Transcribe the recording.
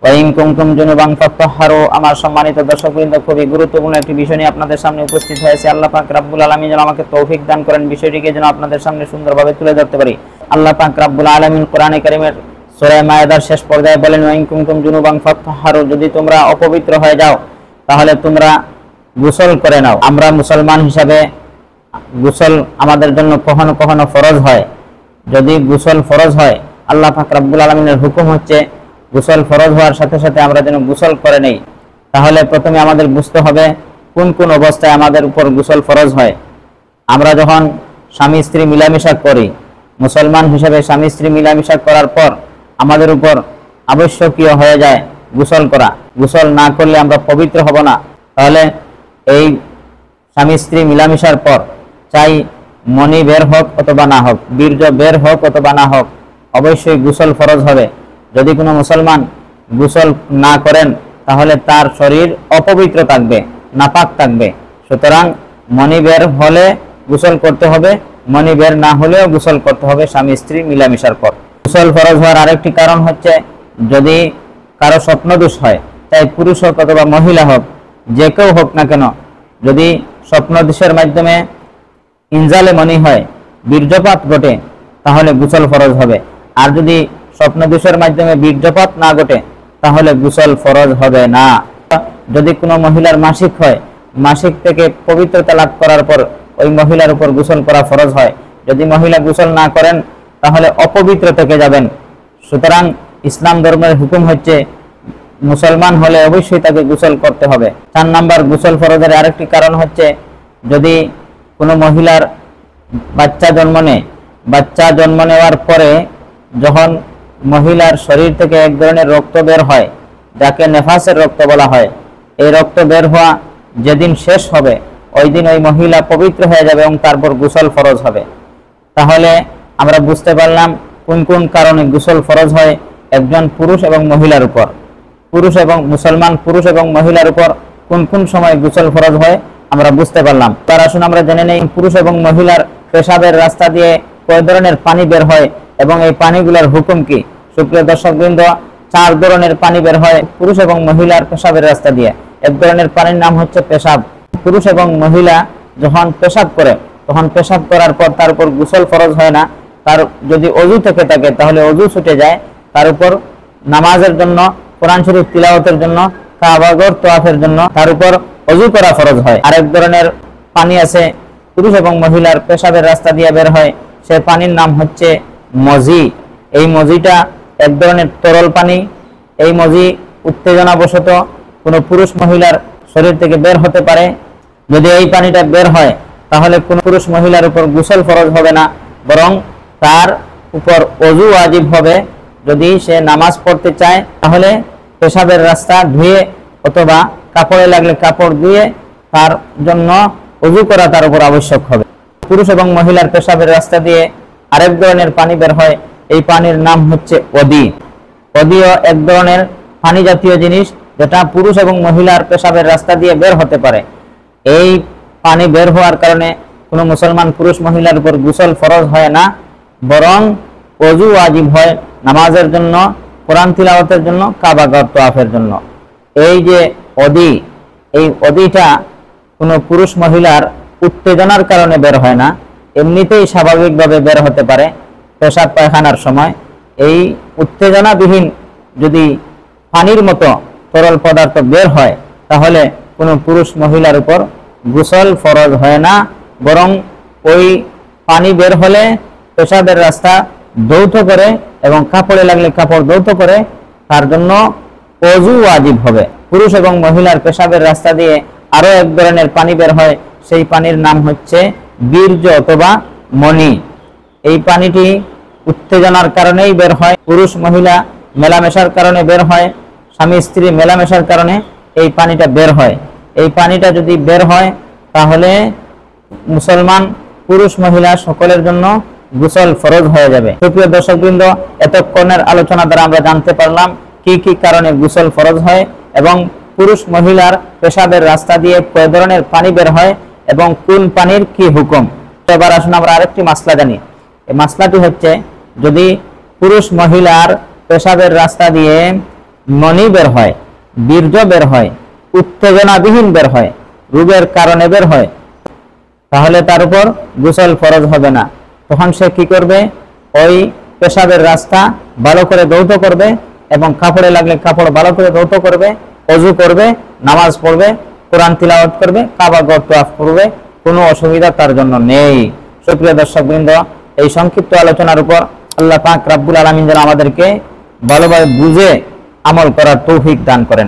Wine কুনতুম জুনুবান ফাত্তাহহারু। আমার সম্মানিত দর্শকবৃন্দ, খুবই গুরুত্বপূর্ণ একটি বিষয় নিয়ে আপনাদের সামনে উপস্থিত হয়েছে। আল্লাহ পাক রব্বুল আলামিন যেন আমাকে তৌফিক দান করেন, বিষয়টিকে যেন আপনাদের সামনে সুন্দরভাবে তুলে ধরতে পারি। আল্লাহ পাক রব্বুল আলামিন কোরআনে কারীমের সূরা মায়েদার শেষ পর্যায়ে বলেন, ওয়াইন কুনতুম জুনুবান ফাত্তাহহারু, যদি তোমরা অপবিত্র হয়ে যাও তাহলে তোমরা গোসল করে নাও। আমরা মুসলমান হিসাবে গোসল আমাদের জন্য কখনো কখনো ফরজ হয়। যদি গোসল ফরজ হয়, আল্লাহ পাক রব্বুল আলামিনের হুকুম হচ্ছে গোসল ফরজ হওয়ার সাথে সাথে আমরা যেন গোসল করে নেই। তাহলে প্রথমে আমাদের বুঝতে হবে কোন কোন অবস্থায় আমাদের উপর গোসল ফরজ হয়। আমরা যখন স্বামী স্ত্রী মিলামেশা করি, মুসলমান হিসেবে স্বামী স্ত্রী মিলামেশা করার পর আমাদের উপর আবশ্যকীয় হয়ে যায় গোসল করা। গোসল না করলে আমরা পবিত্র হব না। তাহলে এই স্বামী স্ত্রী মিলামেশার পর চাই মনি বের হোক অথবা না হোক, বীর্য বের হোক অথবা না হোক, অবশ্যই গোসল ফরজ হবে। যদি কোনো মুসলমান গোসল না করেন তাহলে তার শরীর অপবিত্র থাকবে, নাপাক থাকবে। সুতরাং মনি বের হলে গোসল করতে হবে, মনি বের না হলেও গোসল করতে হবে স্বামী স্ত্রী মিলামেশার পর। গোসল ফরজ হওয়ার আরেকটি কারণ হচ্ছে যদি কারো স্বপ্নদোষ হয়, চাই পুরুষ হোক অথবা মহিলা হোক, যে কেউ হোক না কেন, যদি স্বপ্নদোষের মাধ্যমে ইনজালে মনি হয়, বীর্যপাত ঘটে, তাহলে গোসল ফরজ হবে। আর যদি স্বপ্নদোষের মাধ্যমে বীর্যপাত না ঘটে তাহলে গোসল ফরজ হবে না। যদি কোনো মহিলার মাসিক হয়, মাসিক থেকে পবিত্রতা লাভ করার পর ওই মহিলার উপর গোসল করা ফরজ হয়। যদি মহিলা গোসল না করেন তাহলে অপবিত্র থেকে যাবেন। সুতরাং ইসলাম ধর্মের হুকুম হচ্ছে মুসলমান হলে অবশ্যই তাকে গোসল করতে হবে। 4 নম্বর গোসল ফরজের আরেকটি কারণ হচ্ছে যদি কোনো মহিলার বাচ্চা জন্ম নেওয়ার পরে যখন মহিলার শরীর থেকে এক ধরনের রক্ত বের হয়, যাকে নেফাসের রক্ত বলা হয়, এই রক্ত বের হওয়া যেদিন শেষ হবে ওই দিন ওই মহিলা পবিত্র হয়ে যাবে এবং তারপর গোসল ফরজ হবে। তাহলে আমরা বুঝতে পারলাম কোন কোন কারণে গোসল ফরজ হয় একজন পুরুষ এবং মহিলার উপর। মুসলমান পুরুষ এবং মহিলার উপর কোন কোন সময় গোসল ফরজ হয় আমরা বুঝতে পারলাম। তার আসুন আমরা জেনে নেই পুরুষ এবং মহিলার পেশাবের রাস্তা দিয়ে কয় ধরনের পানি বের হয় এবং এই পানিগুলোর হুকুম কি। সুপ্রিয় দর্শকবৃন্দ, 4 ধরনের পানি বের হয় পুরুষ এবং মহিলার পেশাবের রাস্তা দিয়ে। এক ধরনের পানির নাম হচ্ছে পেশাব। পুরুষ এবং মহিলা যখন পেশাব করে তখন পেশাব করার পর তার উপর গোসল ফরজ হয় না। তার যদি অজু থেকে থাকে তাহলে অজু ছুটে যায়। তার উপর নামাজের জন্য, কোরআন শরীফ তিলাওয়াতের জন্য, কাবা ঘর তওয়াফের জন্য তার উপর অজু করা ফরজ হয়। আরেক ধরনের পানি আছে পুরুষ এবং মহিলার পেশাবের রাস্তা দিয়ে বের হয়, সে পানির নাম হচ্ছে মজি। এই মজিটা এক ধরনের তরল পানি। এই মজি উত্তেজনাবশত কোনো পুরুষ মহিলার শরীর থেকে বের হতে পারে। যদি এই পানিটা বের হয় তাহলে কোনো পুরুষ মহিলার উপর গোসল ফরজ হবে না, বরং তার উপর অজু ওয়াজিব হবে। যদি সে নামাজ পড়তে চায় তাহলে পেশাবের রাস্তা ধুয়ে অথবা কাপড়ে লাগলে কাপড় ধুয়ে তার জন্য অজু করা তার উপর আবশ্যক হবে। পুরুষ এবং মহিলার পেশাবের রাস্তা দিয়ে আরেক ধরনের পানি বের হয়, এই পানির নাম হচ্ছে ওদি। ওদিও এক ধরনের পানি জাতীয় জিনিস যেটা পুরুষ এবং মহিলার পেশাবের রাস্তা দিয়ে বের হতে পারে। এই পানি বের হওয়ার কারণে কোনো মুসলমান পুরুষ মহিলার উপর গোসল ফরজ হয় না, বরং অজু ওয়াজিব হয় নামাজের জন্য, কোরআন তিলাওয়াতের জন্য, কাবা ঘর তওয়াফের জন্য। এই যে ওদি, এই ওদিটা কোনো পুরুষ মহিলার উত্তেজনার কারণে বের হয় না, এমনিতেই স্বাভাবিকভাবে বের হতে পারে পেশাব পায়খানার সময়। এই উত্তেজনাবিহীন যদি পানির মতো তরল পদার্থ বের হয় তাহলে কোনো পুরুষ মহিলার উপর গোসল ফরজ হয় না, বরং ওই পানি বের হলে পেশাবের রাস্তা ধৌত করে এবং কাপড়ে লাগলে কাপড় ধৌত করে তার জন্য অজু ওয়াজিব হবে। পুরুষ এবং মহিলার পেশাবের রাস্তা দিয়ে আরো এক ধরনের পানি বের হয়, সেই পানির নাম হচ্ছে বীর্য অথবা মনি। এই পানিটি উত্তেজনার কারণেই বের হয়, পুরুষ মহিলা মেলামেশার কারণে বের হয়, স্বামী স্ত্রী মেলামেশার কারণে এই পানিটা বের হয়। এই পানিটা যদি বের হয় তাহলে মুসলমান পুরুষ মহিলা সকলের জন্য গোসল ফরজ হয়ে যাবে। সুপ্রিয় দর্শকবৃন্দ, এতক্ষণের আলোচনা দ্বারা আমরা জানতে পারলাম কি কি কারণে গোসল ফরজ হয় এবং পুরুষ মহিলার পেশাবের রাস্তা দিয়ে কয় ধরনের পানি বের হয় এবং কোন পানির কি হুকুম। এবার আসুন আমরা আরেকটি মাসলা জানি। এই মাসলাটি হচ্ছে যদি পুরুষ মহিলার পেশাবের রাস্তা দিয়ে মনি বের হয়, বীর্য বের হয়, উত্তেজনাবিহীন বের হয়, রোগের কারণে বের হয়, তাহলে তার উপর গোসল ফরজ হবে না। তখন সে কি করবে? ওই পেশাবের রাস্তা ভালো করে ধৌত করবে এবং কাপড়ে লাগলে কাপড় ভালো করে ধৌত করবে, ওযু করবে, নামাজ পড়বে, কোরআন তিলাওয়াত করবে, কাবা ঘর তওয়াফ করবে, কোনো অসুবিধা তার জন্য নেই। সুপ্রিয় দর্শকবৃন্দ, এই সংক্ষিপ্ত আলোচনার উপর আল্লাহ পাক রব্বুল আলামিন যেন আমাদেরকে ভালোভাবে বুঝে আমল করার তৌফিক দান করেন।